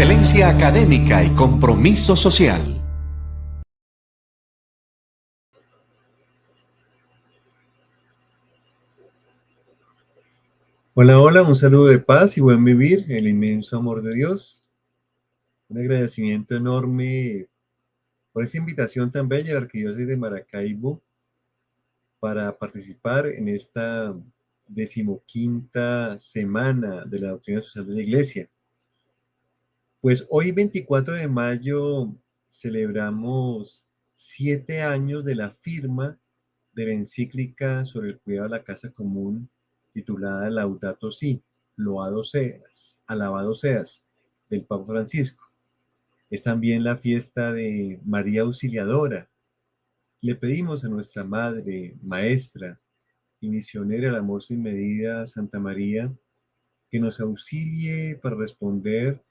excelencia académica y compromiso social. Hola, hola, un saludo de paz y buen vivir, el inmenso amor de Dios. Un agradecimiento enorme por esta invitación tan bella a la Arquidiócesis de Maracaibo para participar en esta 15ª semana de la doctrina social de la Iglesia. Pues hoy, 24 de mayo, celebramos 7 años de la firma de la encíclica sobre el cuidado de la casa común titulada Laudato Si, Loado seas, alabado seas, del Papa Francisco. Es también la fiesta de María Auxiliadora. Le pedimos a nuestra Madre, Maestra y Misionera del Amor sin Medida, Santa María, que nos auxilie para responder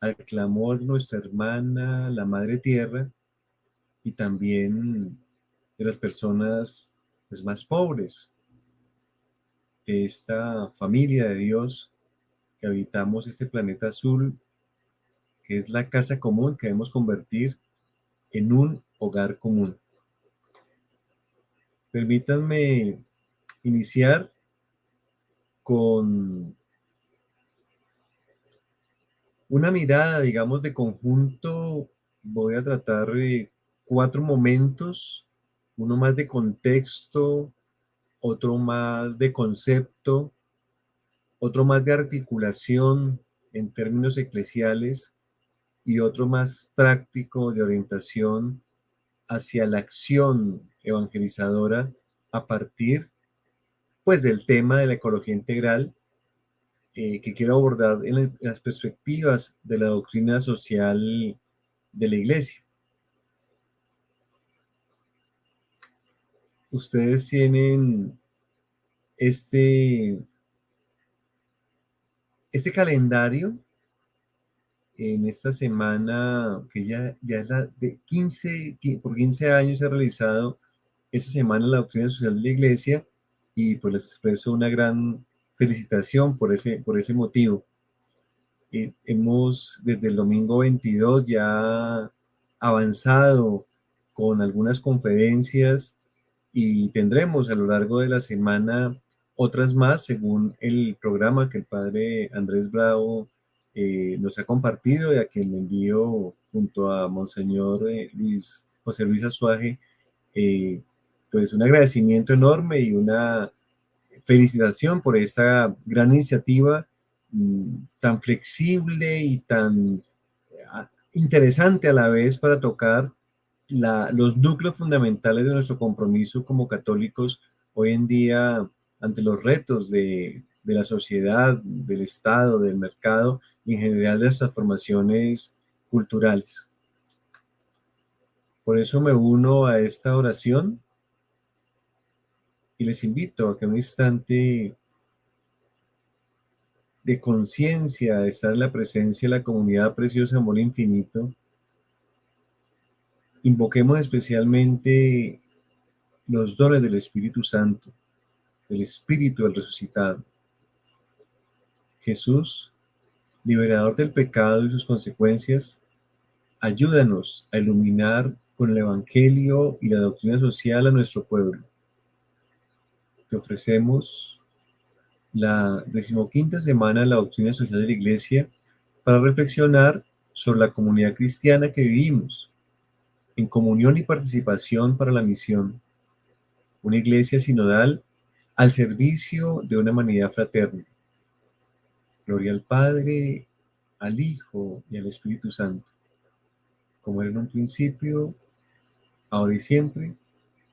al clamor de nuestra hermana, la Madre Tierra, y también de las personas pues, más pobres, de esta familia de Dios que habitamos este planeta azul, que es la casa común que debemos convertir en un hogar común. Permítanme iniciar con una mirada, digamos, de conjunto. Voy a tratar 4 momentos, uno más de contexto, otro más de concepto, otro más de articulación en términos eclesiales y otro más práctico de orientación hacia la acción evangelizadora a partir pues del tema de la ecología integral que quiero abordar en las perspectivas de la doctrina social de la Iglesia. Ustedes tienen este, este calendario en esta semana, que ya es la de 15 años se ha realizado esta semana la doctrina social de la Iglesia, y pues les expreso una gran felicitación por ese motivo. Hemos desde el domingo 22 ya avanzado con algunas conferencias y tendremos a lo largo de la semana otras más según el programa que el padre Andrés Bravo nos ha compartido, y a quien le envío junto a Monseñor José Luis Azuaje eh, pues un agradecimiento enorme y una felicitación por esta gran iniciativa tan flexible y tan interesante a la vez para tocar los núcleos fundamentales de nuestro compromiso como católicos hoy en día ante los retos de la sociedad, del Estado, del mercado y en general de las transformaciones culturales. Por eso me uno a esta oración y les invito a que en un instante de conciencia, de estar en la presencia de la comunidad preciosa amor infinito, invoquemos especialmente los dones del Espíritu Santo, del Espíritu del resucitado. Jesús, liberador del pecado y sus consecuencias, ayúdanos a iluminar con el Evangelio y la doctrina social a nuestro pueblo. Te ofrecemos la 15ª semana de la doctrina social de la Iglesia para reflexionar sobre la comunidad cristiana que vivimos, en comunión y participación para la misión, una iglesia sinodal al servicio de una humanidad fraterna. Gloria al Padre, al Hijo y al Espíritu Santo, como era en un principio, ahora y siempre,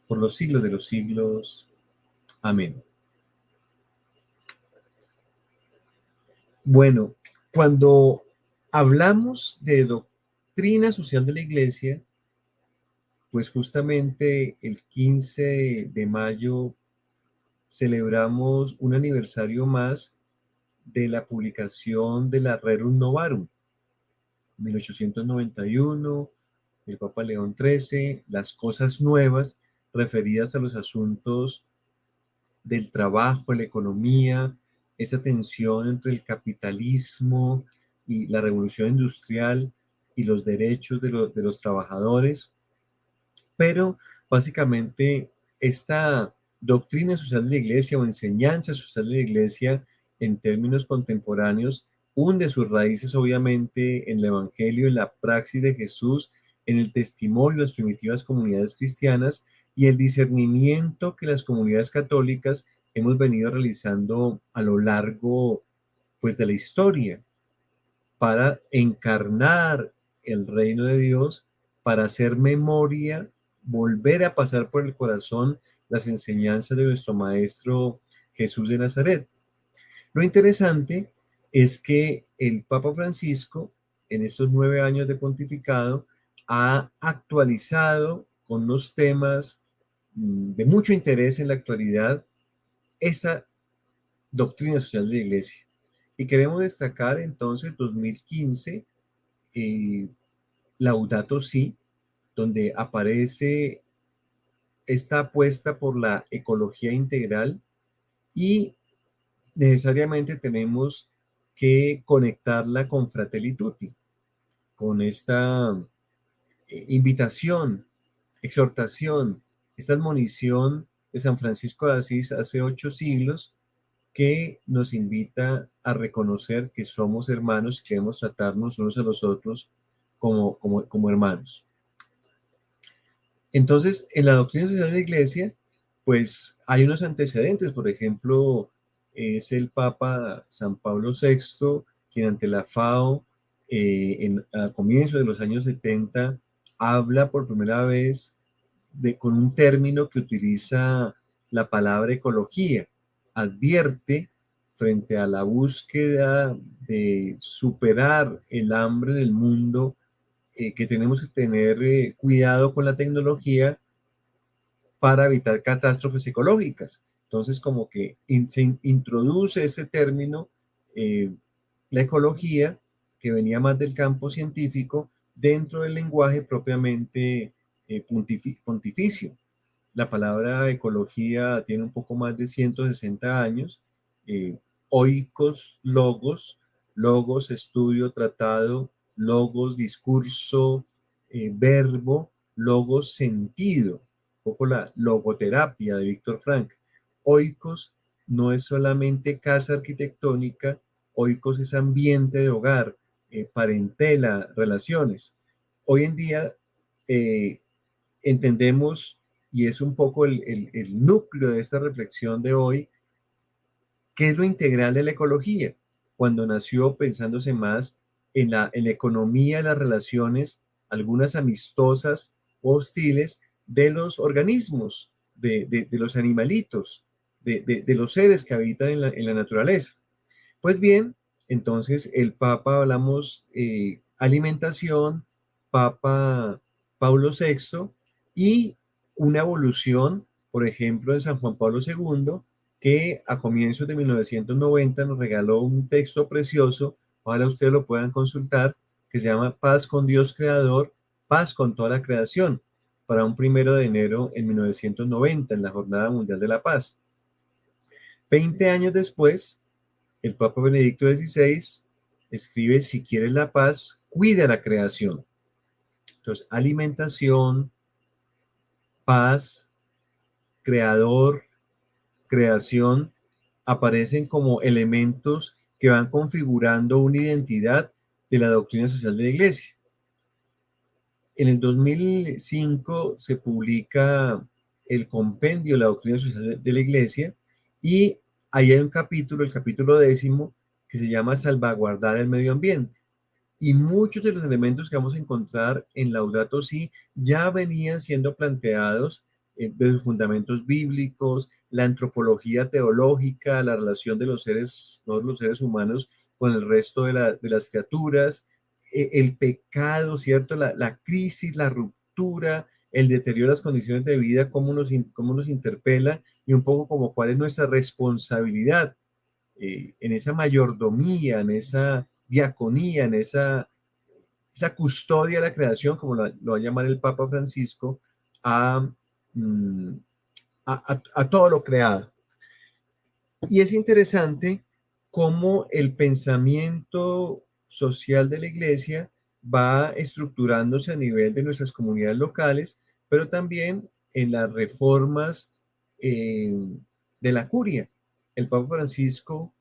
por los siglos de los siglos. Amén. Bueno, cuando hablamos de doctrina social de la Iglesia, pues justamente el 15 de mayo celebramos un aniversario más de la publicación de la Rerum Novarum, 1891, el Papa León XIII, las cosas nuevas referidas a los asuntos del trabajo, la economía, esa tensión entre el capitalismo y la revolución industrial y los derechos de los trabajadores, pero básicamente esta doctrina social de la iglesia o enseñanza social de la iglesia en términos contemporáneos hunde sus raíces obviamente en el evangelio, en la praxis de Jesús, en el testimonio de las primitivas comunidades cristianas y el discernimiento que las comunidades católicas hemos venido realizando a lo largo pues de la historia para encarnar el reino de Dios, para hacer memoria, volver a pasar por el corazón las enseñanzas de nuestro Maestro Jesús de Nazaret. Lo interesante es que el Papa Francisco, en estos 9 años de pontificado, ha actualizado con unos temas de mucho interés en la actualidad esta doctrina social de la Iglesia. Y queremos destacar entonces 2015, Laudato Si, donde aparece esta apuesta por la ecología integral y necesariamente tenemos que conectarla con Fratelli Tutti, con esta invitación, exhortación, esta admonición de San Francisco de Asís hace 8 siglos que nos invita a reconocer que somos hermanos y que debemos tratarnos unos a los otros como hermanos. Entonces, en la doctrina social de la Iglesia, pues hay unos antecedentes. Por ejemplo, es el Papa San Pablo VI quien ante la FAO, a comienzos de los años 70, habla por primera vez con un término que utiliza la palabra ecología. Advierte frente a la búsqueda de superar el hambre en el mundo, que tenemos que tener cuidado con la tecnología para evitar catástrofes ecológicas. Entonces, como que se introduce ese término, eh, la ecología, que venía más del campo científico, dentro del lenguaje propiamente pontificio. La palabra ecología tiene un poco más de 160 años. Oikos, logos, logos, estudio, tratado, logos, discurso, verbo, logos, sentido. Un poco la logoterapia de Víctor Frank. Oikos no es solamente casa arquitectónica, oikos es ambiente de hogar, parentela, relaciones. Hoy en día entendemos, y es un poco el núcleo de esta reflexión de hoy, qué es lo integral de la ecología, cuando nació pensándose más en la economía de las relaciones, algunas amistosas o hostiles, de los organismos, de los animalitos, de los seres que habitan en la naturaleza. Pues bien, entonces el Papa, hablamos alimentación, Papa Pablo VI, y una evolución, por ejemplo, de San Juan Pablo II, que a comienzos de 1990 nos regaló un texto precioso, ojalá ustedes lo puedan consultar, que se llama Paz con Dios Creador, paz con toda la creación, para un 1 de enero en 1990, en la Jornada Mundial de la Paz. 20 años después, el Papa Benedicto XVI escribe: si quieres la paz, cuida la creación. Entonces, alimentación, paz, creador, creación, aparecen como elementos que van configurando una identidad de la doctrina social de la Iglesia. En el 2005 se publica el compendio de la doctrina social de la Iglesia, y ahí hay un capítulo, el capítulo 10, que se llama salvaguardar el medio ambiente. Y muchos de los elementos que vamos a encontrar en Laudato Si ya venían siendo planteados de los fundamentos bíblicos, la antropología teológica, la relación de los seres, todos los seres humanos con el resto de las criaturas, el pecado, ¿cierto? La crisis, la ruptura, el deterioro de las condiciones de vida, cómo nos interpela, y un poco como cuál es nuestra responsabilidad en esa mayordomía, en esa diaconía, en esa custodia de la creación, como lo va a llamar el Papa Francisco, a, mm, a todo lo creado. Y es interesante cómo el pensamiento social de la iglesia va estructurándose a nivel de nuestras comunidades locales, pero también en las reformas eh, de la curia. El Papa Francisco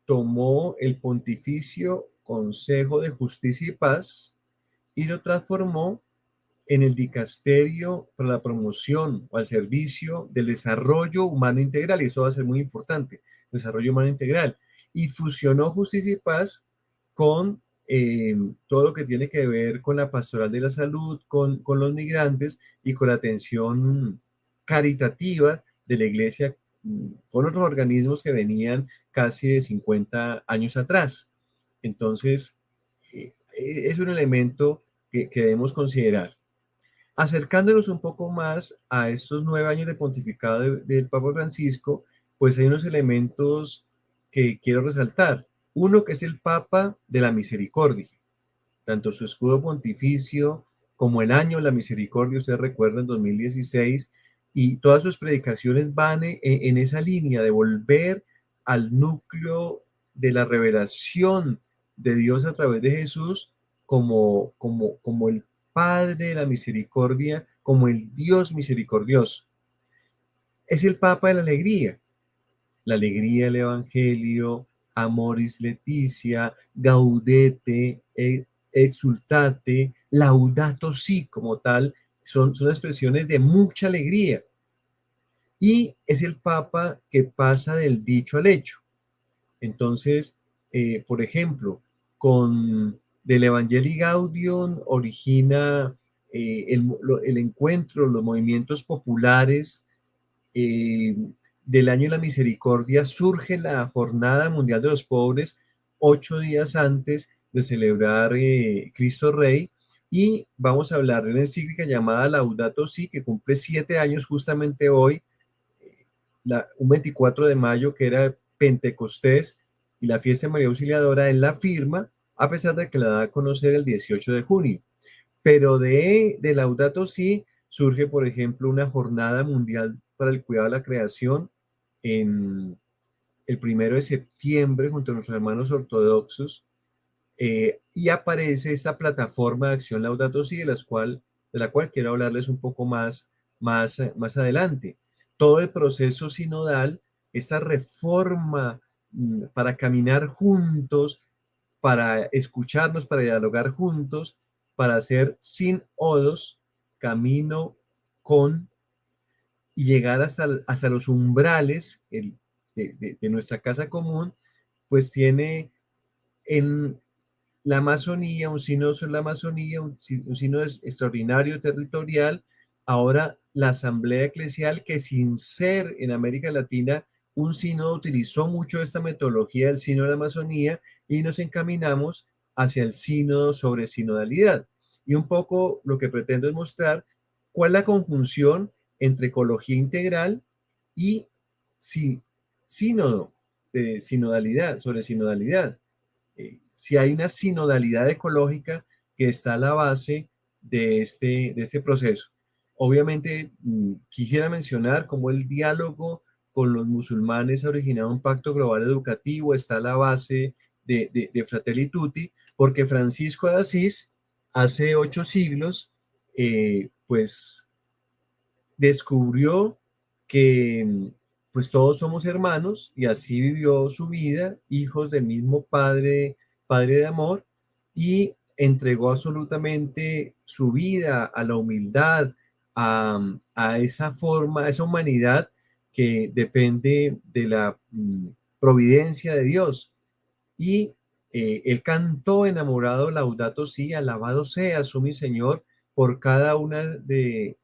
tomó el Pontificio Consejo de Justicia y Paz y lo transformó en el Dicasterio para la promoción o al servicio del desarrollo humano integral, y eso va a ser muy importante, desarrollo humano integral, y fusionó justicia y paz con todo lo que tiene que ver con la pastoral de la salud, con los migrantes y con la atención caritativa de la iglesia con otros organismos que venían casi de 50 años atrás. Entonces, es un elemento que debemos considerar. Acercándonos un poco más a estos 9 años de pontificado del Papa Francisco, pues hay unos elementos que quiero resaltar. Uno que es el Papa de la Misericordia, tanto su escudo pontificio como el año de la misericordia, ustedes recuerdan, 2016, y todas sus predicaciones van en esa línea de volver al núcleo de la revelación de Dios a través de Jesús como el Padre de la misericordia, como el Dios misericordioso. Es el Papa de la alegría del Evangelio, Amoris Laetitia, Gaudete, Exultate, Laudato Si, como tal, son expresiones de mucha alegría. Y es el Papa que pasa del dicho al hecho. Entonces, por ejemplo, con del Evangelii Gaudium origina el encuentro, los movimientos populares. Del año de la misericordia surge la Jornada Mundial de los Pobres 8 días antes de celebrar Cristo Rey, y vamos a hablar de una encíclica llamada Laudato Si, que cumple 7 años justamente hoy, un 24 de mayo, que era Pentecostés, y la fiesta de María Auxiliadora en la firma, a pesar de que la da a conocer el 18 de junio. Pero de Laudato Si surge, por ejemplo, una jornada mundial para el cuidado de la creación en el 1 de septiembre junto a nuestros hermanos ortodoxos, y aparece esta plataforma de acción Laudato Si, de la cual quiero hablarles un poco más adelante. Todo el proceso sinodal, esta reforma para caminar juntos, para escucharnos, para dialogar juntos, para hacer sin odos, camino con, y llegar hasta los umbrales de nuestra casa común, pues tiene en la Amazonía, un sínodo sobre la Amazonía, un sínodo extraordinario territorial, ahora la Asamblea Eclesial, que sin ser en América Latina un sínodo, utilizó mucho esta metodología del sínodo de la Amazonía, y nos encaminamos hacia el sínodo sobre sinodalidad. Y un poco lo que pretendo es mostrar cuál es la conjunción entre ecología integral y sínodo, de sinodalidad, sobre sinodalidad. Si hay una sinodalidad ecológica que está a la base de este proceso. Obviamente, quisiera mencionar cómo el diálogo con los musulmanes ha originado un pacto global educativo, está a la base de Fratelli Tutti, porque Francisco de Asís, hace 8 siglos, pues descubrió que pues todos somos hermanos, y así vivió su vida, hijos del mismo Padre de amor, y entregó absolutamente su vida a la humildad, a esa forma, a esa humanidad que depende de la providencia de Dios. Y él cantó enamorado Laudato Si, alabado seas, oh mi Señor, por cada una de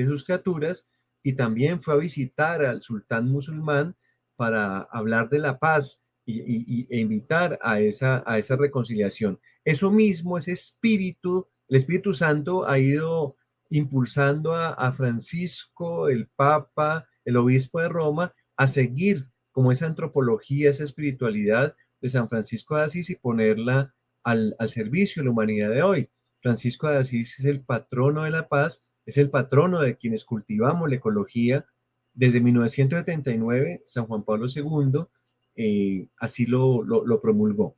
sus criaturas, y también fue a visitar al sultán musulmán para hablar de la paz e invitar a esa reconciliación. Eso mismo, ese espíritu, el Espíritu Santo ha ido impulsando a Francisco, el Papa, el Obispo de Roma, a seguir como esa antropología, esa espiritualidad de San Francisco de Asís, y ponerla al servicio de la humanidad de hoy. Francisco de Asís es el patrono de la paz, es el patrono de quienes cultivamos la ecología. Desde 1979, San Juan Pablo II así lo promulgó.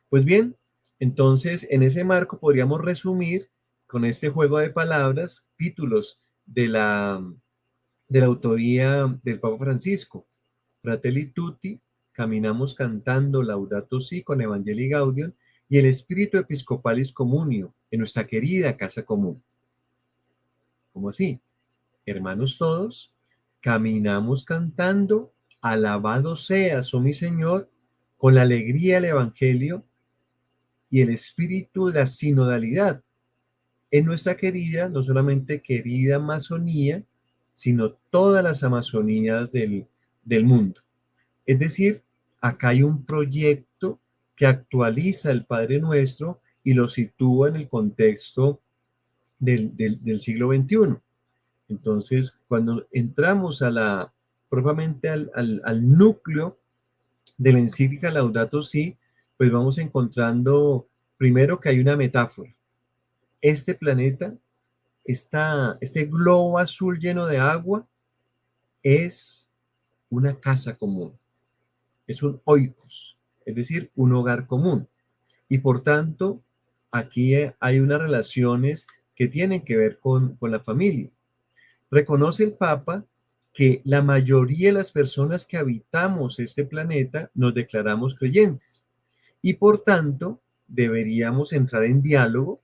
Pues bien, Entonces, en ese marco podríamos resumir con este juego de palabras títulos de la autoría del Papa Francisco. Fratelli Tutti, caminamos cantando Laudato Si con Evangelii Gaudium y el Espíritu Episcopalis Communio en nuestra querida casa común. ¿Cómo así? Hermanos todos, caminamos cantando, alabado seas, oh mi Señor, con la alegría del Evangelio y el espíritu de la sinodalidad en nuestra querida, no solamente querida Amazonía, sino todas las Amazonías del mundo. Es decir, acá hay un proyecto que actualiza el Padre Nuestro y lo sitúa en el contexto del siglo XXI. Entonces, cuando entramos propiamente al núcleo de la encíclica Laudato Si, pues vamos encontrando primero que hay una metáfora. Este planeta, este globo azul lleno de agua, es una casa común, es un oikos, es decir, un hogar común. Y por tanto, aquí hay unas relaciones que tienen que ver con la familia. Reconoce el Papa que la mayoría de las personas que habitamos este planeta nos declaramos creyentes y por tanto deberíamos entrar en diálogo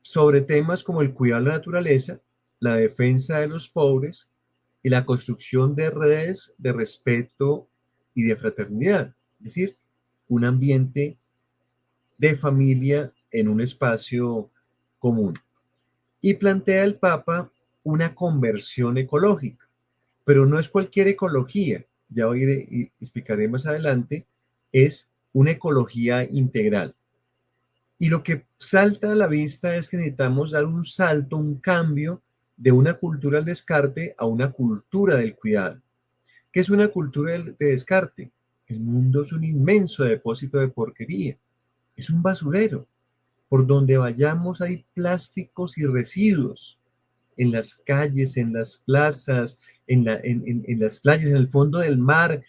sobre temas como el cuidado de la naturaleza, la defensa de los pobres y la construcción de redes de respeto y de fraternidad, es decir, un ambiente de familia en un espacio común. Y plantea el Papa una conversión ecológica, pero no es cualquier ecología, ya y explicaré más adelante, es una ecología integral. Y lo que salta a la vista es que necesitamos dar un salto, un cambio de una cultura del descarte a una cultura del cuidado. ¿Qué es una cultura de descarte? El mundo es un inmenso depósito de porquería, es un basurero. Por donde vayamos hay plásticos y residuos en las calles, en las plazas, en las playas, en el fondo del mar,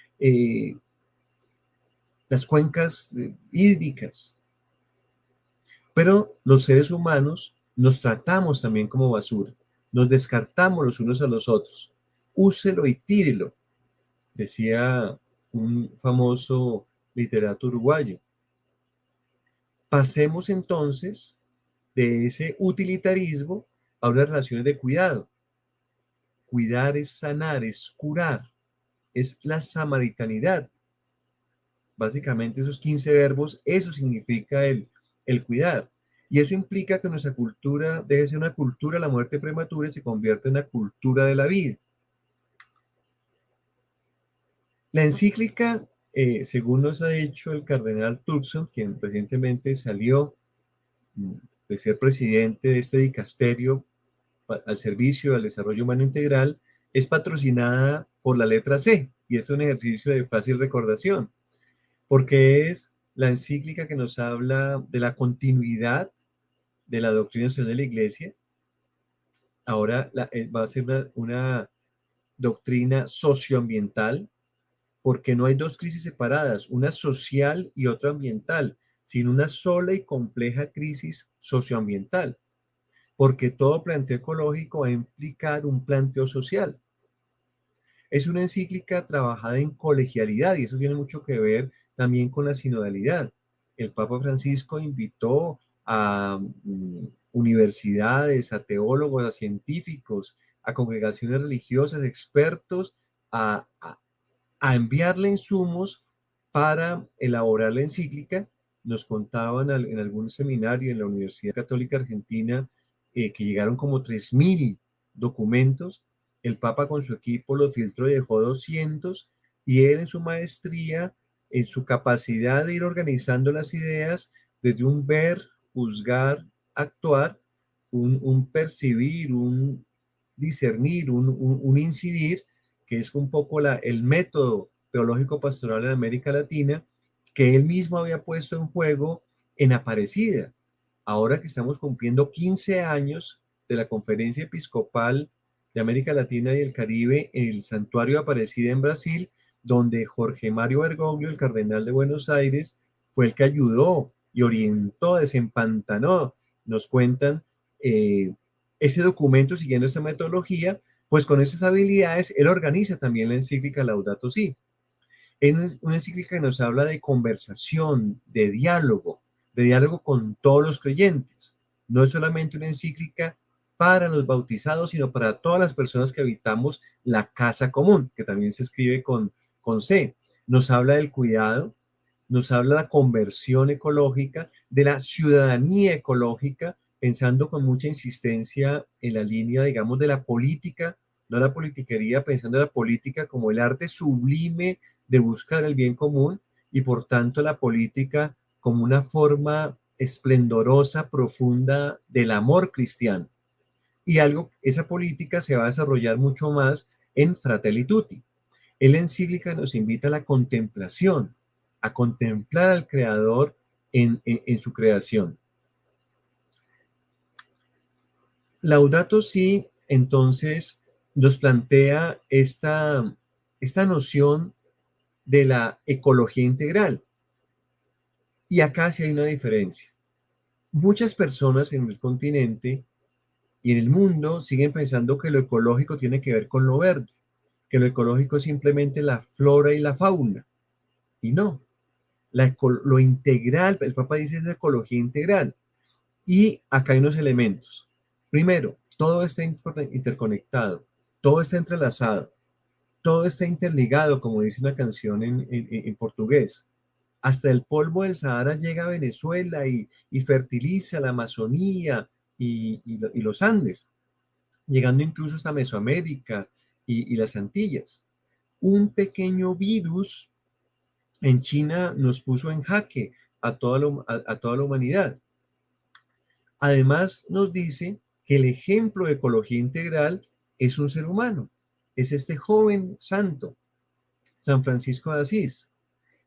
las cuencas hídricas. Pero los seres humanos nos tratamos también como basura, nos descartamos los unos a los otros. Úselo y tírelo, decía un famoso literato uruguayo. Pasemos entonces de ese utilitarismo a unas relaciones de cuidado. Cuidar es sanar, es curar, es la samaritanidad. Básicamente esos 15 verbos, eso significa el cuidar. Y eso implica que nuestra cultura debe ser una cultura de la muerte prematura y se convierte en una cultura de la vida. La encíclica, según nos ha dicho el cardenal Turkson, quien recientemente salió de ser presidente de este dicasterio al servicio del desarrollo humano integral, es patrocinada por la letra C, y es un ejercicio de fácil recordación, porque es la encíclica que nos habla de la continuidad de la doctrina social de la Iglesia. Ahora va a ser una doctrina socioambiental, porque no hay dos crisis separadas, una social y otra ambiental, sino una sola y compleja crisis socioambiental, porque todo planteo ecológico va a implicar un planteo social. Es una encíclica trabajada en colegialidad y eso tiene mucho que ver también con la sinodalidad. El Papa Francisco invitó a universidades, a teólogos, a científicos, a congregaciones religiosas, expertos, a enviarle insumos para elaborar la encíclica. Nos contaban en algún seminario en la Universidad Católica Argentina que llegaron como 3.000 documentos. El Papa con su equipo los filtró y dejó 200, y él en su maestría, en su capacidad de ir organizando las ideas desde un ver, juzgar, actuar, un percibir, un discernir, un incidir, que es un poco el método teológico pastoral en América Latina, que él mismo había puesto en juego en Aparecida. Ahora que estamos cumpliendo 15 años de la Conferencia Episcopal de América Latina y el Caribe en el Santuario de Aparecida en Brasil, donde Jorge Mario Bergoglio, el cardenal de Buenos Aires, fue el que ayudó y orientó, desempantanó, nos cuentan ese documento siguiendo esa metodología, pues con esas habilidades él organiza también la encíclica Laudato Si. Es una encíclica que nos habla de conversación, de diálogo con todos los creyentes. No es solamente una encíclica para los bautizados, sino para todas las personas que habitamos la casa común, que también se escribe con C. Nos habla del cuidado, nos habla de la conversión ecológica, de la ciudadanía ecológica, pensando con mucha insistencia en la línea, digamos, de la política, no la politiquería, pensando en la política como el arte sublime de buscar el bien común y por tanto la política como una forma esplendorosa, profunda del amor cristiano. Y esa política se va a desarrollar mucho más en Fratelli Tutti. En la encíclica nos invita a la contemplación, a contemplar al Creador en su creación. Laudato Si, entonces, nos plantea esta noción de la ecología integral. Y acá sí hay una diferencia. Muchas personas en el continente y en el mundo siguen pensando que lo ecológico tiene que ver con lo verde, que lo ecológico es simplemente la flora y la fauna. Y no, lo integral, el Papa dice es la ecología integral. Y acá hay unos elementos. Primero, todo está interconectado, todo está entrelazado, todo está interligado, como dice una canción en portugués. Hasta el polvo del Sahara llega a Venezuela y fertiliza la Amazonía y los Andes, llegando incluso hasta Mesoamérica y las Antillas. Un pequeño virus en China nos puso en jaque a toda la humanidad. Además, nos dice que el ejemplo de ecología integral es un ser humano, es este joven santo, San Francisco de Asís.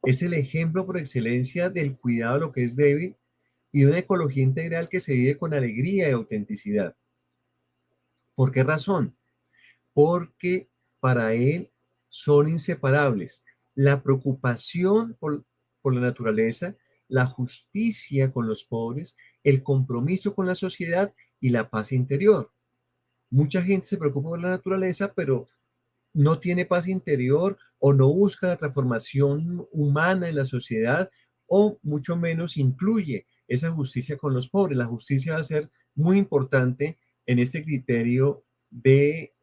Es el ejemplo por excelencia del cuidado de lo que es débil y de una ecología integral que se vive con alegría y autenticidad. ¿Por qué razón? Porque para él son inseparables la preocupación por la naturaleza, la justicia con los pobres, el compromiso con la sociedad y la paz interior. Mucha gente se preocupa por la naturaleza, pero no tiene paz interior o no busca la transformación humana en la sociedad o mucho menos incluye esa justicia con los pobres. La justicia va a ser muy importante en este criterio de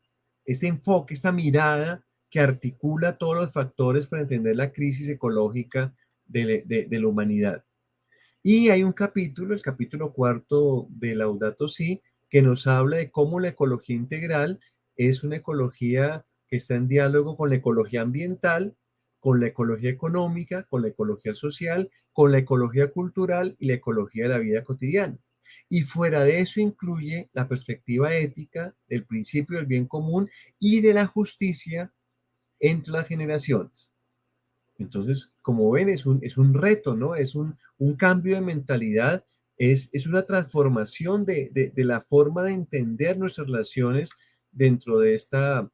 este enfoque, esta mirada que articula todos los factores para entender la crisis ecológica de la humanidad. Y hay un capítulo, el capítulo cuarto de Laudato Si, que nos habla de cómo la ecología integral es una ecología que está en diálogo con la ecología ambiental, con la ecología económica, con la ecología social, con la ecología cultural y la ecología de la vida cotidiana. Y fuera de eso incluye la perspectiva ética del principio del bien común y de la justicia entre las generaciones. Entonces, como ven, es un reto, ¿no? Es un cambio de mentalidad, es una transformación de la forma de entender nuestras relaciones dentro de esta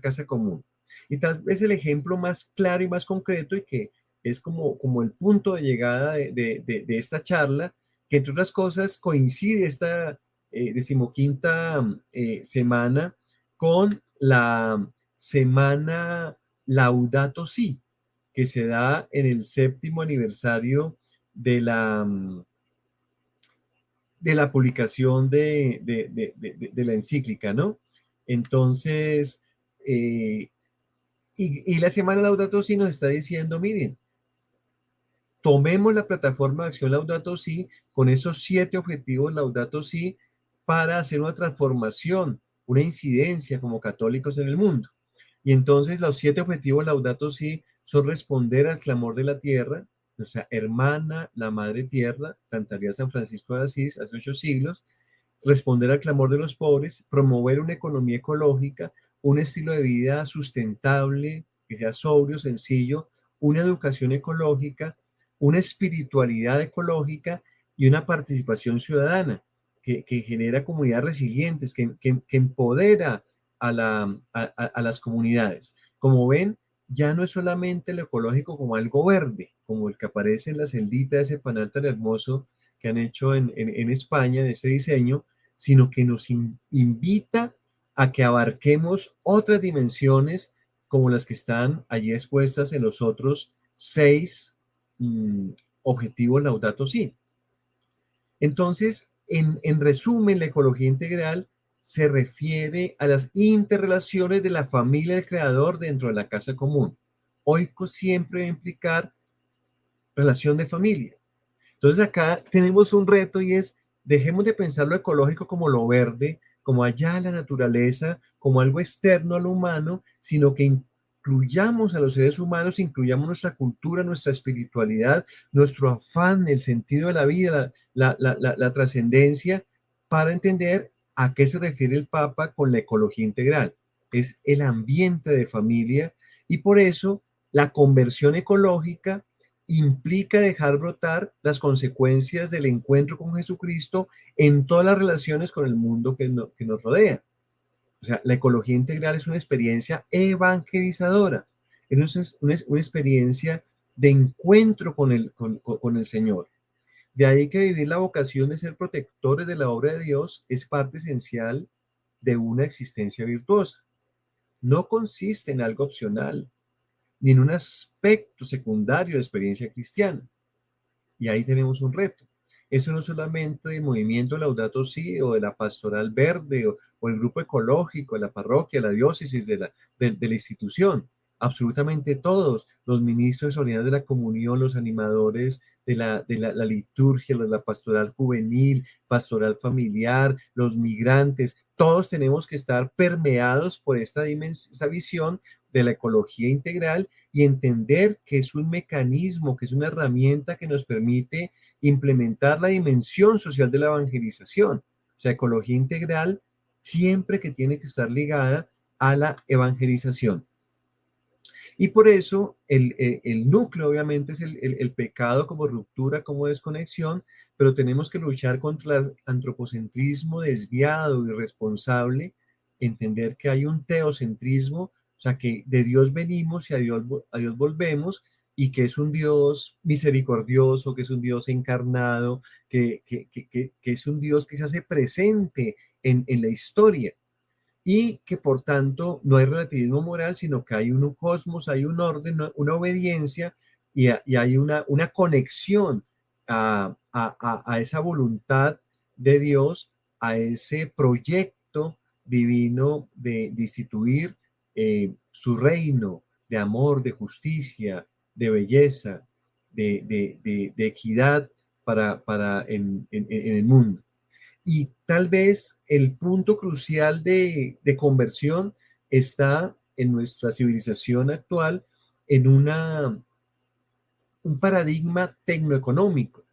casa común. Y tal vez el ejemplo más claro y más concreto y que es como el punto de llegada de esta charla, que entre otras cosas coincide esta decimoquinta semana con la semana Laudato Si, que se da en el séptimo aniversario de de la publicación de la encíclica, ¿no? Entonces, y la semana Laudato Si nos está diciendo, miren, tomemos la plataforma de acción Laudato Si con esos 7 objetivos Laudato Si para hacer una transformación, una incidencia como católicos en el mundo. Y entonces los 7 objetivos Laudato Si son responder al clamor de la tierra, nuestra hermana, la madre tierra, cantaría San Francisco de Asís hace 8 siglos, responder al clamor de los pobres, promover una economía ecológica, un estilo de vida sustentable, que sea sobrio, sencillo, una educación ecológica, una espiritualidad ecológica y una participación ciudadana que genera comunidades resilientes, que empodera a las comunidades. Como ven, ya no es solamente lo ecológico como algo verde, como el que aparece en la celdita, ese panal tan hermoso que han hecho en España, en ese diseño, sino que nos invita a que abarquemos otras dimensiones como las que están allí expuestas en los otros 6 objetivos Laudato Si. Entonces, en resumen, la ecología integral se refiere a las interrelaciones de la familia del creador dentro de la casa común. Oiko siempre va a implicar relación de familia. Entonces acá tenemos un reto y es, dejemos de pensar lo ecológico como lo verde, como allá en la naturaleza, como algo externo al humano, sino que incluyamos a los seres humanos, incluyamos nuestra cultura, nuestra espiritualidad, nuestro afán, el sentido de la vida, la trascendencia, para entender a qué se refiere el Papa con la ecología integral. Es el ambiente de familia y por eso la conversión ecológica implica dejar brotar las consecuencias del encuentro con Jesucristo en todas las relaciones con el mundo que nos rodea. O sea, la ecología integral es una experiencia evangelizadora, es una experiencia de encuentro con el Señor. De ahí que vivir la vocación de ser protectores de la obra de Dios es parte esencial de una existencia virtuosa. No consiste en algo opcional, ni en un aspecto secundario de experiencia cristiana. Y ahí tenemos un reto. Eso no es solamente del movimiento Laudato Si o de la pastoral verde o el grupo ecológico, de la parroquia, la diócesis, de la institución. Absolutamente todos, los ministros ordinarios de la comunión, los animadores la liturgia, la pastoral juvenil, pastoral familiar, los migrantes, todos tenemos que estar permeados por esta visión de la ecología integral y entender que es un mecanismo, que es una herramienta que nos permite implementar la dimensión social de la evangelización. O sea, ecología integral siempre que tiene que estar ligada a la evangelización. Y por eso el núcleo obviamente es el pecado como ruptura, como desconexión, pero tenemos que luchar contra el antropocentrismo desviado, irresponsable, entender que hay un teocentrismo, o sea, que de Dios venimos y a Dios volvemos, y que es un Dios misericordioso, que es un Dios encarnado, que es un Dios que se hace presente en la historia y que por tanto no hay relativismo moral, sino que hay un cosmos, hay un orden, una obediencia y hay una conexión a esa voluntad de Dios, a ese proyecto divino de instituir su reino de amor, de justicia, de belleza, de equidad en el mundo. Y tal vez el punto crucial de conversión está en nuestra civilización actual en un paradigma tecnoeconómico,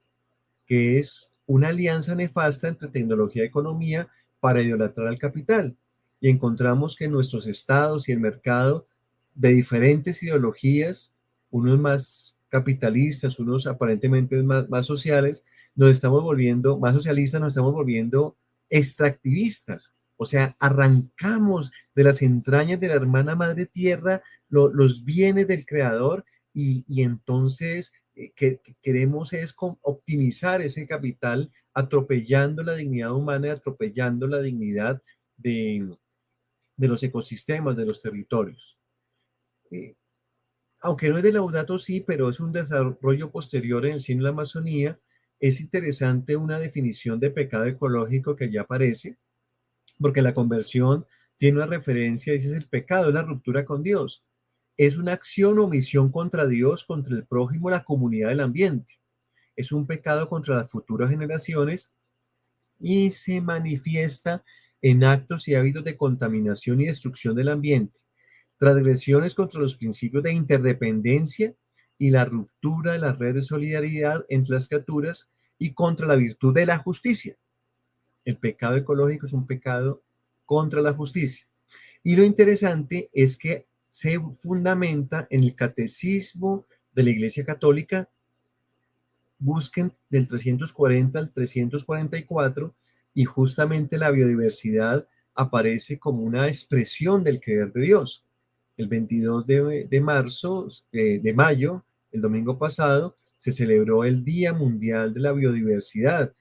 que es una alianza nefasta entre tecnología y economía para idolatrar al capital. Y encontramos que nuestros estados y el mercado de diferentes ideologías, unos más capitalistas, unos aparentemente más sociales, nos estamos volviendo, más socialistas, nos estamos volviendo extractivistas. O sea, arrancamos de las entrañas de la hermana madre tierra los bienes del creador y entonces que queremos es optimizar ese capital atropellando la dignidad humana y atropellando la dignidad de los ecosistemas, de los territorios. Aunque no es de Laudato Si, pero es un desarrollo posterior en el signo de la Amazonía, es interesante una definición de pecado ecológico que ya aparece, porque la conversión tiene una referencia, dice, es el pecado, es la ruptura con Dios. Es una acción o omisión contra Dios, contra el prójimo, la comunidad del ambiente. Es un pecado contra las futuras generaciones y se manifiesta en actos y hábitos de contaminación y destrucción del ambiente, transgresiones contra los principios de interdependencia y la ruptura de las redes de solidaridad entre las criaturas y contra la virtud de la justicia. El pecado ecológico es un pecado contra la justicia. Y lo interesante es que se fundamenta en el catecismo de la Iglesia Católica. Busquen del 340 al 344 y justamente la biodiversidad aparece como una expresión del querer de Dios. El 22 de mayo, el domingo pasado, se celebró el Día Mundial de la Biodiversidad,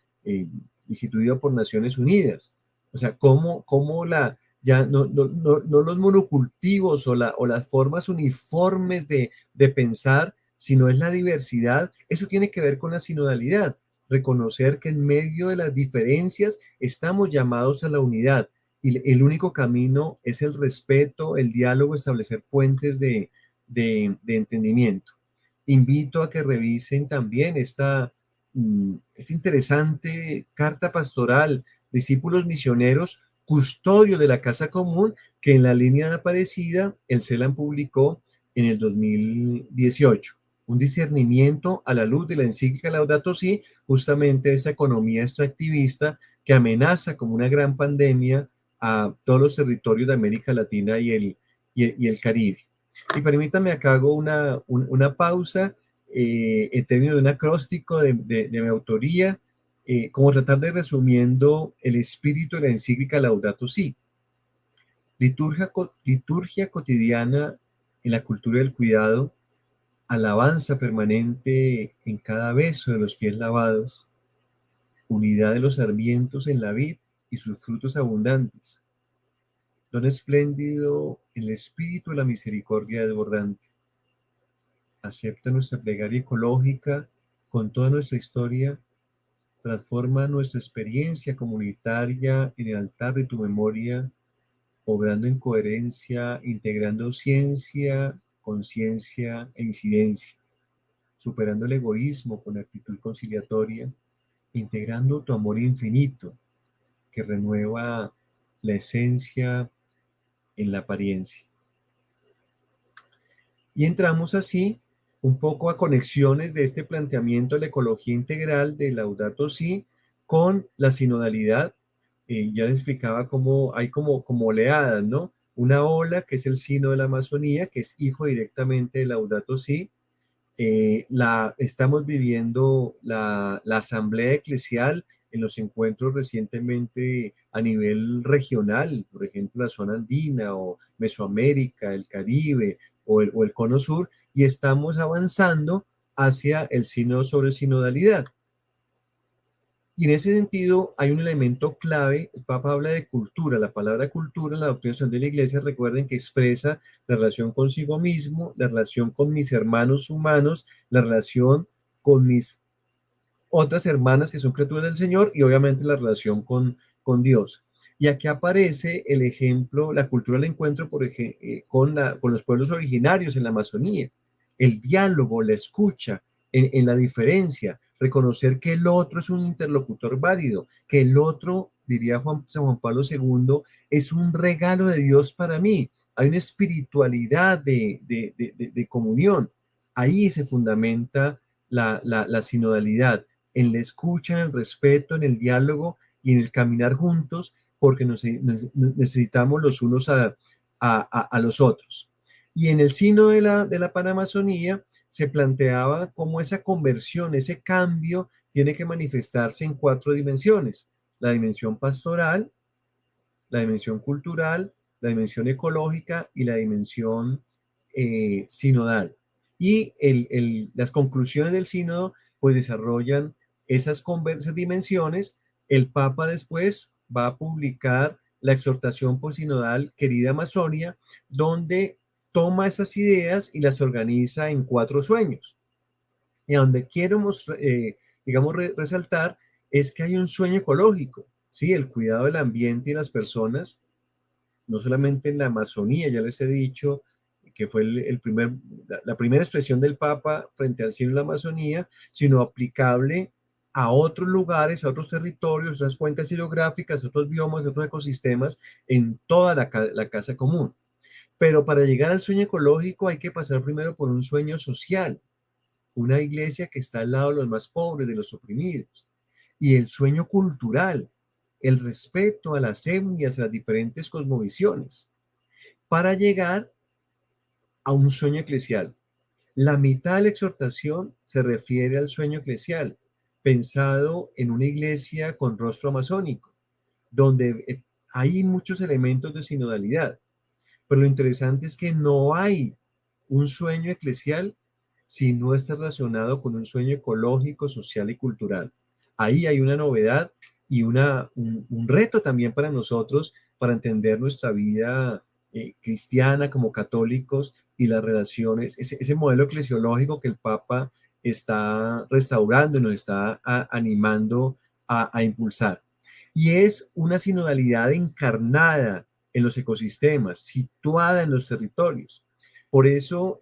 instituido por Naciones Unidas. O sea, ya no los monocultivos o las formas uniformes de pensar, sino es la diversidad. Eso tiene que ver con la sinodalidad, reconocer que en medio de las diferencias estamos llamados a la unidad y el único camino es el respeto, el diálogo, establecer puentes de entendimiento. Invito a que revisen también esta interesante carta pastoral, Discípulos Misioneros, custodio de la Casa Común, que en la línea de Aparecida el CELAM publicó en el 2018. Un discernimiento a la luz de la encíclica Laudato Si, justamente esa economía extractivista que amenaza como una gran pandemia a todos los territorios de América Latina y el Caribe. Y permítame acá hago una pausa en términos de un acróstico de mi autoría, como tratar de resumiendo el espíritu de la encíclica Laudato Si. Liturgia cotidiana en la cultura del cuidado, alabanza permanente en cada beso de los pies lavados, unidad de los sarmientos en la vid y sus frutos abundantes, don espléndido en el espíritu de la misericordia desbordante. Acepta nuestra plegaria ecológica con toda nuestra historia, transforma nuestra experiencia comunitaria en el altar de tu memoria, obrando en coherencia, integrando ciencia, conciencia e incidencia, superando el egoísmo con actitud conciliatoria, integrando tu amor infinito que renueva la esencia en la apariencia. Y entramos así un poco a conexiones de este planteamiento de la ecología integral de Laudato Si con la sinodalidad. Ya les explicaba cómo hay como oleadas, ¿no? Una ola que es el Sino de la Amazonía, que es hijo directamente de Laudato Si. Estamos viviendo la asamblea eclesial en los encuentros recientemente a nivel regional, por ejemplo, la zona andina o Mesoamérica, el Caribe o el Cono Sur, y estamos avanzando hacia el sínodo sobre sinodalidad. Y en ese sentido hay un elemento clave. El Papa habla de cultura. La palabra cultura en la doctrina de la Iglesia, recuerden que expresa la relación consigo mismo, la relación con mis hermanos humanos, la relación con mis otras hermanas que son criaturas del Señor y obviamente la relación con Dios. Y aquí aparece el ejemplo, la cultura del encuentro con los pueblos originarios en la Amazonía, el diálogo, la escucha en la diferencia, reconocer que el otro es un interlocutor válido, que el otro, diría San Juan Pablo II, es un regalo de Dios para mí. Hay una espiritualidad de comunión. Ahí se fundamenta la sinodalidad, en la escucha, en el respeto, en el diálogo y en el caminar juntos, porque necesitamos los unos a los otros. Y en el sino de la Panamazonía se planteaba cómo esa conversión, ese cambio, tiene que manifestarse en 4 dimensiones: la dimensión pastoral, la dimensión cultural, la dimensión ecológica y la dimensión sinodal. Y las conclusiones del sínodo pues desarrollan esas dimensiones. El Papa después va a publicar la exhortación posinodal Querida Amazonia, donde toma esas ideas y las organiza en 4 sueños. Y donde quiero resaltar es que hay un sueño ecológico, ¿sí? El cuidado del ambiente y las personas, no solamente en la Amazonía, ya les he dicho que fue la primera expresión del Papa frente al cielo de la Amazonía, sino aplicable a otros lugares, a otros territorios, otras cuencas hidrográficas, otros biomas, otros ecosistemas, en toda la casa común. Pero para llegar al sueño ecológico hay que pasar primero por un sueño social, una iglesia que está al lado de los más pobres, de los oprimidos, y el sueño cultural, el respeto a las etnias, a las diferentes cosmovisiones, para llegar a un sueño eclesial. La mitad de la exhortación se refiere al sueño eclesial, pensado en una iglesia con rostro amazónico, donde hay muchos elementos de sinodalidad. Pero lo interesante es que no hay un sueño eclesial si no está relacionado con un sueño ecológico, social y cultural. Ahí hay una novedad y un reto también para nosotros para entender nuestra vida cristiana como católicos y las relaciones, ese modelo eclesiológico que el Papa está restaurando y nos está animando a impulsar. Y es una sinodalidad encarnada en los ecosistemas, situada en los territorios. Por eso,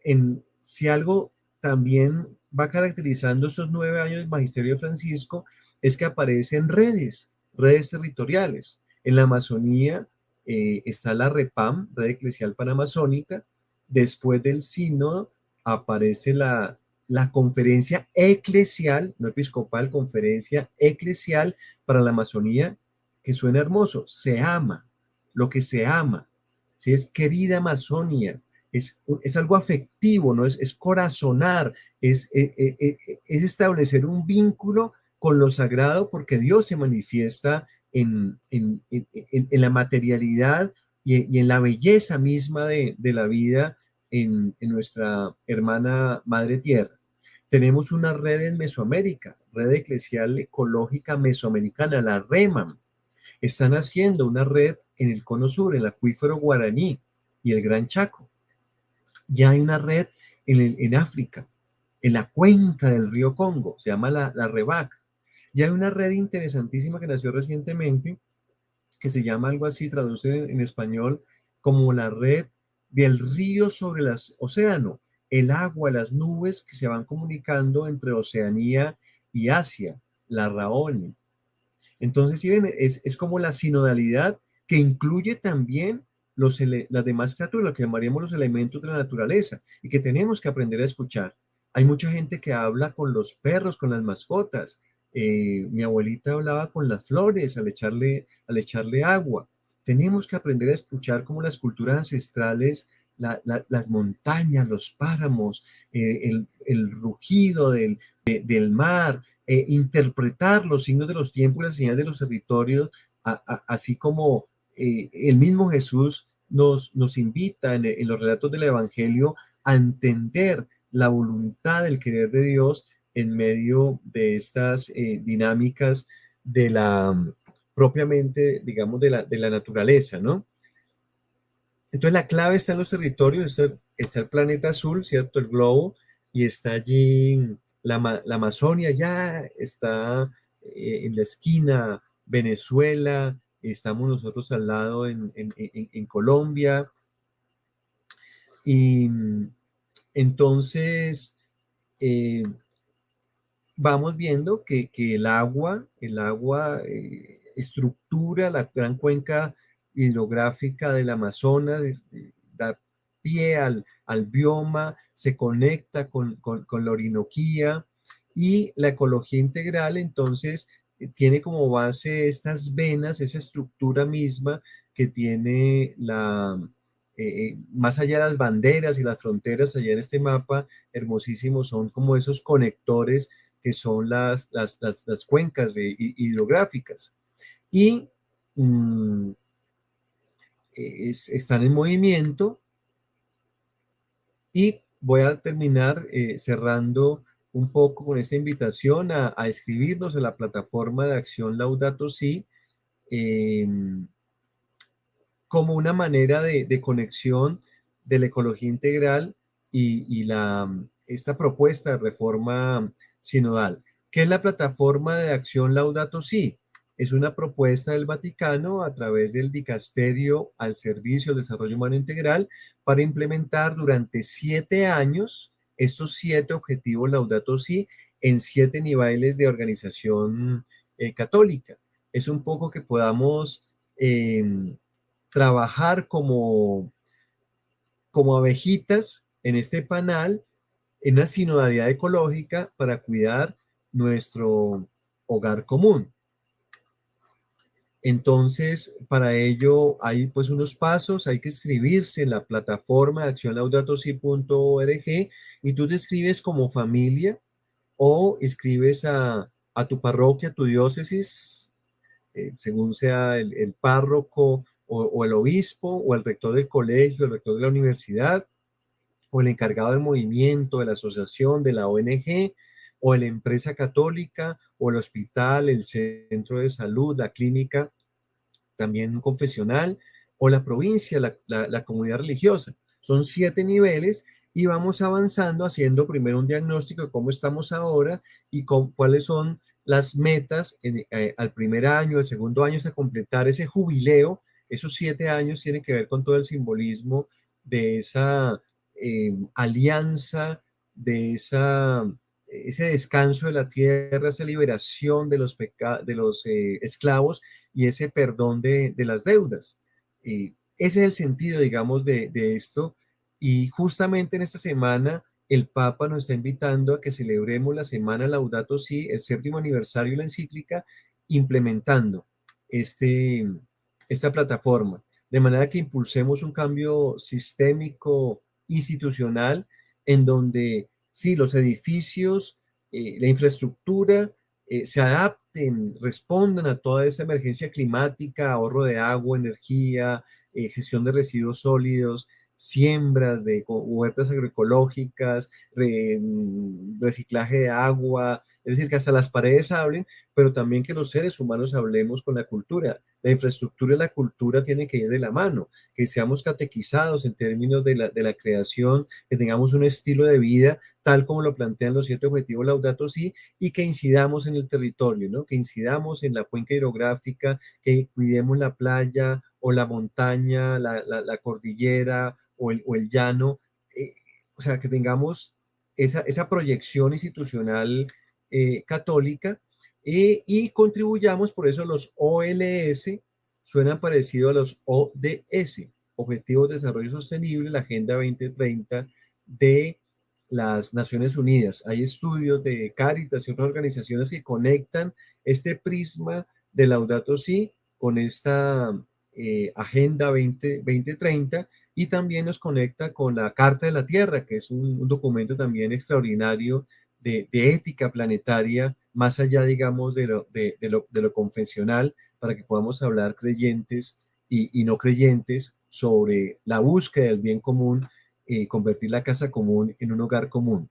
si algo también va caracterizando estos 9 años del Magisterio de Francisco, es que aparecen redes territoriales. En la Amazonía está la REPAM, Red Eclesial Panamazónica. Después del sínodo aparece la conferencia eclesial, no episcopal, conferencia eclesial para la Amazonía, que suena hermoso, se ama, lo que se ama, ¿sí? Es querida Amazonia, es algo afectivo, ¿no? Es corazonar, es establecer un vínculo con lo sagrado porque Dios se manifiesta en la materialidad y en la belleza misma de la vida en nuestra hermana Madre Tierra. Tenemos una red en Mesoamérica, Red Eclesial Ecológica Mesoamericana, la REMAM. Están haciendo una red en el Cono Sur, en el acuífero Guaraní y el Gran Chaco. Ya hay una red en África, en la cuenca del río Congo, se llama la REVAC. Ya hay una red interesantísima que nació recientemente, que se llama algo así, traduce en español, como la red del río sobre el océano, el agua, las nubes que se van comunicando entre Oceanía y Asia, la RAONI. Entonces, si ven, es como la sinodalidad que incluye también las demás criaturas, lo que llamaríamos los elementos de la naturaleza, y que tenemos que aprender a escuchar. Hay mucha gente que habla con los perros, con las mascotas. Mi abuelita hablaba con las flores al echarle agua. Tenemos que aprender a escuchar como las culturas ancestrales, las montañas, los páramos, el rugido del mar, interpretar los signos de los tiempos y las señales de los territorios, así como el mismo Jesús nos invita en los relatos del Evangelio a entender la voluntad, el querer de Dios en medio de estas dinámicas de propiamente, digamos, de la naturaleza, ¿no? Entonces la clave está en los territorios, está el planeta azul, ¿cierto? El globo, y está allí la Amazonia, ya está en la esquina Venezuela, estamos nosotros al lado en Colombia, y entonces eh, vamos viendo que el agua estructura la gran cuenca hidrográfica del Amazonas, da pie al bioma, se conecta con la Orinoquía y la ecología integral, entonces, tiene como base estas venas, esa estructura misma que tiene más allá de las banderas y las fronteras, allá en este mapa hermosísimo, son como esos conectores que son las cuencas hidrográficas. Y mm, están en movimiento y voy a terminar cerrando un poco con esta invitación a escribirnos en la plataforma de acción Laudato Si, eh, como una manera de conexión de la ecología integral y esta propuesta de reforma sinodal. ¿Qué es la plataforma de acción Laudato Si? Es una propuesta del Vaticano a través del Dicasterio al Servicio del Desarrollo Humano Integral para implementar durante 7 años estos 7 objetivos Laudato Si en 7 niveles de organización católica. Es un poco que podamos trabajar como abejitas en este panal, en una sinodalidad ecológica para cuidar nuestro hogar común. Entonces, para ello hay pues unos pasos, hay que inscribirse en la plataforma de accionlaudatosi.org y tú te inscribes como familia o inscribes a tu parroquia, a tu diócesis, según sea el párroco o el obispo o el rector del colegio, el rector de la universidad, o el encargado del movimiento, de la asociación, de la ONG, o de la empresa católica, o el hospital, el centro de salud, la clínica, también un confesional, o la provincia, la comunidad religiosa. Son 7 niveles y vamos avanzando haciendo primero un diagnóstico de cómo estamos ahora y cuáles son las metas al primer año, el segundo año, hasta completar ese jubileo. Esos 7 años tienen que ver con todo el simbolismo de esa alianza, de ese descanso de la tierra, esa liberación de los esclavos y ese perdón de las deudas. Ese es el sentido, digamos, de esto. Y justamente en esta semana el Papa nos está invitando a que celebremos la semana Laudato Si, el 7º aniversario de la encíclica, implementando este, esta plataforma, de manera que impulsemos un cambio sistémico, institucional, en donde sí, los edificios, la infraestructura, se adapten, respondan a toda esta emergencia climática, ahorro de agua, energía, gestión de residuos sólidos, siembras de huertas agroecológicas, reciclaje de agua, es decir, que hasta las paredes hablen, pero también que los seres humanos hablemos con la cultura. La infraestructura y la cultura tienen que ir de la mano, que seamos catequizados en términos de la creación, que tengamos un estilo de vida tal como lo plantean los 7 objetivos Laudato Si, y que incidamos en el territorio, ¿no? Que incidamos en la cuenca hidrográfica, que cuidemos la playa o la montaña, la cordillera o el llano, eh, o sea, que tengamos esa proyección institucional católica, y contribuyamos, por eso los OLS suenan parecido a los ODS, Objetivos de Desarrollo Sostenible, la Agenda 2030 de las Naciones Unidas. Hay estudios de Cáritas y otras organizaciones que conectan este prisma de Laudato Si con esta Agenda 2030, y también nos conecta con la Carta de la Tierra, que es un documento también extraordinario de ética planetaria, más allá, digamos, de lo convencional, para que podamos hablar creyentes y no creyentes sobre la búsqueda del bien común, convertir la casa común en un hogar común.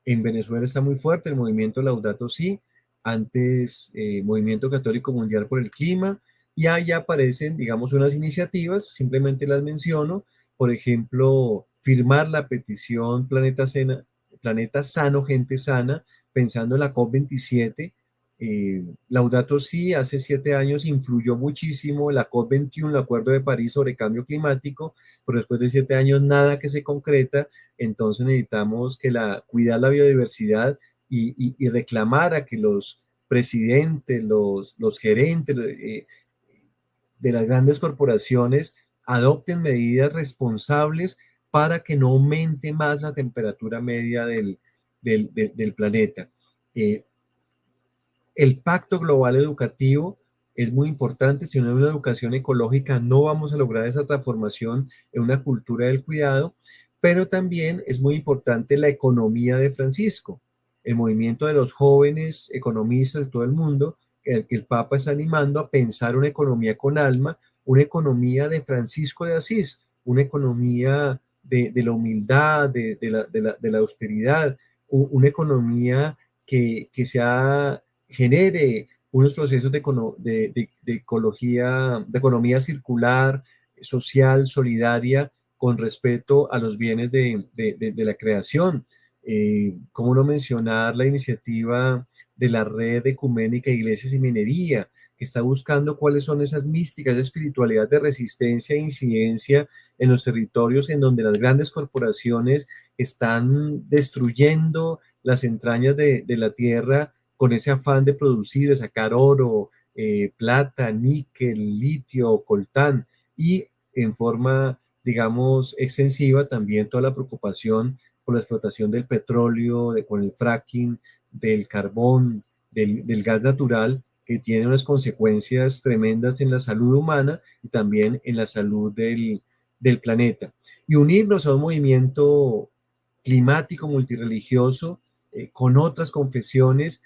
En Venezuela está muy fuerte el movimiento Laudato Si, antes Movimiento Católico Mundial por el Clima, y ahí aparecen, digamos, unas iniciativas, simplemente las menciono, por ejemplo, firmar la petición Planeta Sano, Gente Sana, pensando en la COP27. Laudato Si hace 7 años influyó muchísimo la COP21, el Acuerdo de París sobre Cambio Climático, pero después de 7 años nada que se concreta. Entonces necesitamos cuidar la biodiversidad y reclamar a que los presidentes, los gerentes de las grandes corporaciones adopten medidas responsables para que no aumente más la temperatura media del planeta. Eh, el Pacto Global Educativo es muy importante. Si no hay una educación ecológica, no vamos a lograr esa transformación en una cultura del cuidado, pero también es muy importante la economía de Francisco, el movimiento de los jóvenes economistas de todo el mundo, que el Papa está animando a pensar una economía con alma, una economía de Francisco de Asís, una economía de la humildad, de la austeridad, una economía que genere unos procesos de ecología, de economía circular, social, solidaria, con respeto a los bienes de la creación. ¿Cómo no mencionar la iniciativa de la Red Ecuménica de Iglesias y Minería, que está buscando cuáles son esas místicas de espiritualidad de resistencia e incidencia en los territorios en donde las grandes corporaciones están destruyendo las entrañas de la tierra con ese afán de producir, de sacar oro, plata, níquel, litio, coltán, y en forma, digamos, extensiva también toda la preocupación por la explotación del petróleo, con el fracking, del carbón, del gas natural, que tiene unas consecuencias tremendas en la salud humana y también en la salud del planeta. Y unirnos a un movimiento climático multirreligioso, con otras confesiones,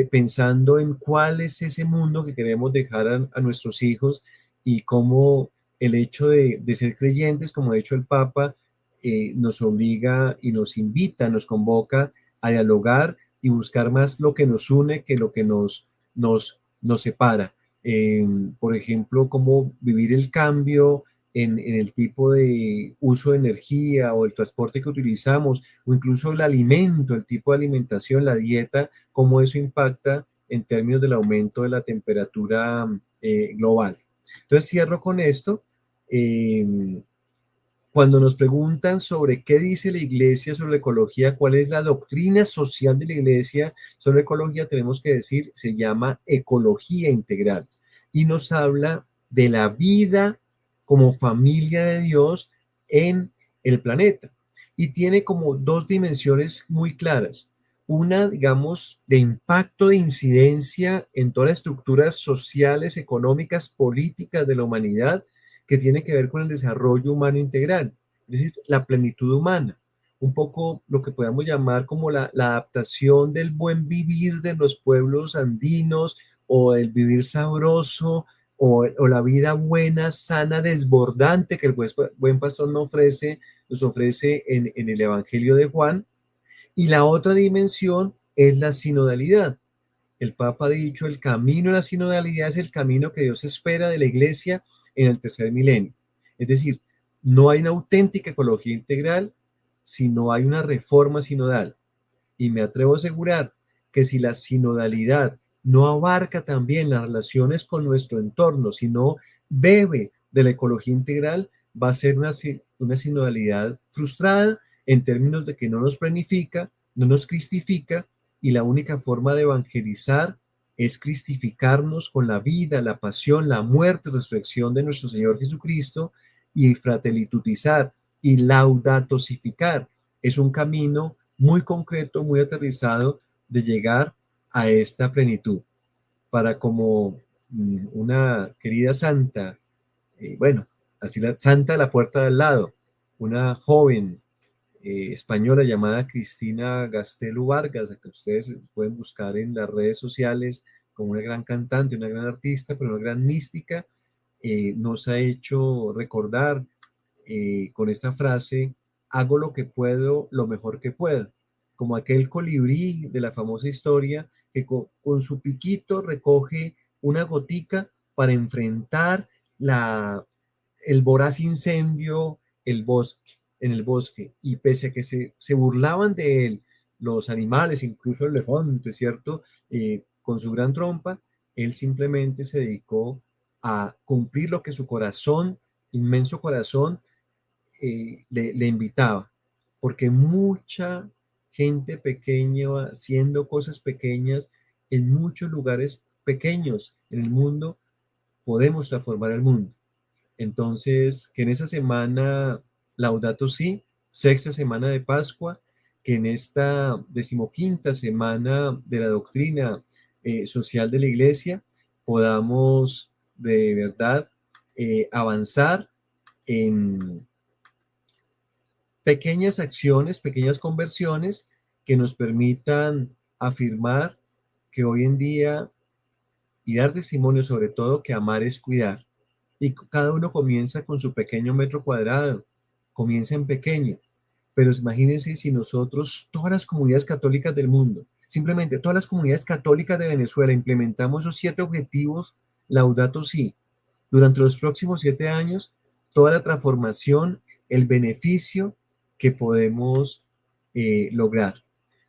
pensando en cuál es ese mundo que queremos dejar a nuestros hijos, y cómo el hecho de ser creyentes, como ha dicho el Papa, nos obliga y nos invita, nos convoca a dialogar y buscar más lo que nos une que lo que nos separa. Por ejemplo, cómo vivir el cambio en el tipo de uso de energía o el transporte que utilizamos, o incluso el alimento, el tipo de alimentación, la dieta, cómo eso impacta en términos del aumento de la temperatura global. Entonces cierro con esto. Eh, Cuando nos preguntan sobre qué dice la iglesia sobre la ecología, cuál es la doctrina social de la iglesia sobre ecología, tenemos que decir, se llama ecología integral y nos habla de la vida como familia de Dios en el planeta. Y tiene como dos dimensiones muy claras. Una, digamos, de impacto, de incidencia en todas las estructuras sociales, económicas, políticas de la humanidad, que tiene que ver con el desarrollo humano integral, es decir, la plenitud humana, un poco lo que podemos llamar como la adaptación del buen vivir de los pueblos andinos o el vivir sabroso o la vida buena, sana, desbordante que el buen pastor nos ofrece en el Evangelio de Juan. Y la otra dimensión es la sinodalidad. El Papa ha dicho, el camino de la sinodalidad es el camino que Dios espera de la iglesia en el tercer milenio. Es decir, no hay una auténtica ecología integral si no hay una reforma sinodal. Y me atrevo a asegurar que si la sinodalidad no abarca también las relaciones con nuestro entorno, si no bebe de la ecología integral, va a ser una sinodalidad frustrada en términos de que no nos planifica, no nos cristifica, y la única forma de evangelizar es cristificarnos con la vida, la pasión, la muerte, resurrección de nuestro Señor Jesucristo y fratelitudizar y laudatosificar. Es un camino muy concreto, muy aterrizado de llegar a esta plenitud. Para como una querida santa, bueno, así la santa de la puerta de al lado, una joven española llamada Cristina Gastelu Vargas, a que ustedes pueden buscar en las redes sociales como una gran cantante, una gran artista, pero una gran mística, nos ha hecho recordar con esta frase, hago lo que puedo, lo mejor que puedo, como aquel colibrí de la famosa historia que con su piquito recoge una gotica para enfrentar el voraz incendio en el bosque, y pese a que se burlaban de él los animales, incluso el elefante, ¿cierto? Con su gran trompa, él simplemente se dedicó a cumplir lo que su corazón, inmenso corazón, le invitaba, porque mucha gente pequeña haciendo cosas pequeñas en muchos lugares pequeños en el mundo, podemos transformar el mundo. Entonces, que en esa semana Laudato Si, sexta semana de Pascua, que en esta decimoquinta semana de la doctrina social de la Iglesia, podamos de verdad avanzar en pequeñas acciones, pequeñas conversiones que nos permitan afirmar que hoy en día y dar testimonio sobre todo que amar es cuidar. Y cada uno comienza con su pequeño metro cuadrado, comienza en pequeño. Pero imagínense si nosotros, todas las comunidades católicas del mundo, simplemente todas las comunidades católicas de Venezuela, implementamos esos 7 objetivos, Laudato Si, durante los próximos 7 años, toda la transformación, el beneficio que podemos lograr.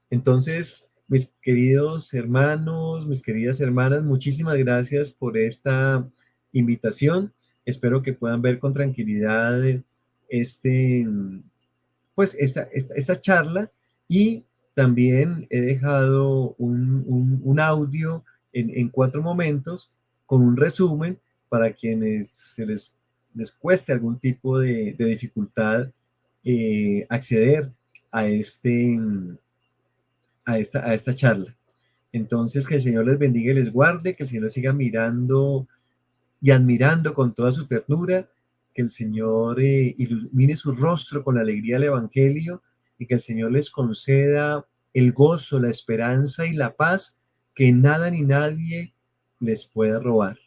Entonces, mis queridos hermanos, mis queridas hermanas, muchísimas gracias por esta invitación. Espero que puedan ver con tranquilidad este, pues esta charla, y también he dejado un audio en 4 momentos con un resumen para quienes les cueste algún tipo de dificultad acceder a, a esta charla. Entonces, que el Señor les bendiga y les guarde, que el Señor siga mirando y admirando con toda su ternura, que el Señor ilumine su rostro con la alegría del Evangelio, y que el Señor les conceda el gozo, la esperanza y la paz que nada ni nadie les pueda robar.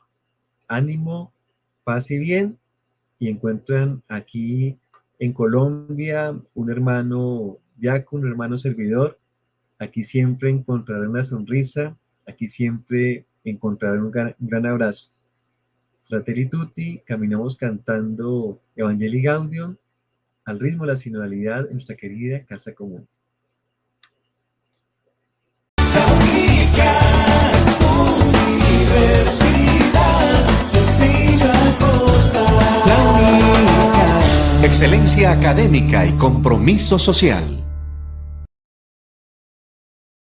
Ánimo, paz y bien, y encuentran aquí En Colombia, un hermano diácono, un hermano servidor, aquí siempre encontrarán una sonrisa, aquí siempre encontrarán un gran abrazo. Fratelli Tutti, caminamos cantando Evangelii Gaudium al ritmo de la sinodalidad en nuestra querida casa común. Excelencia académica y compromiso social.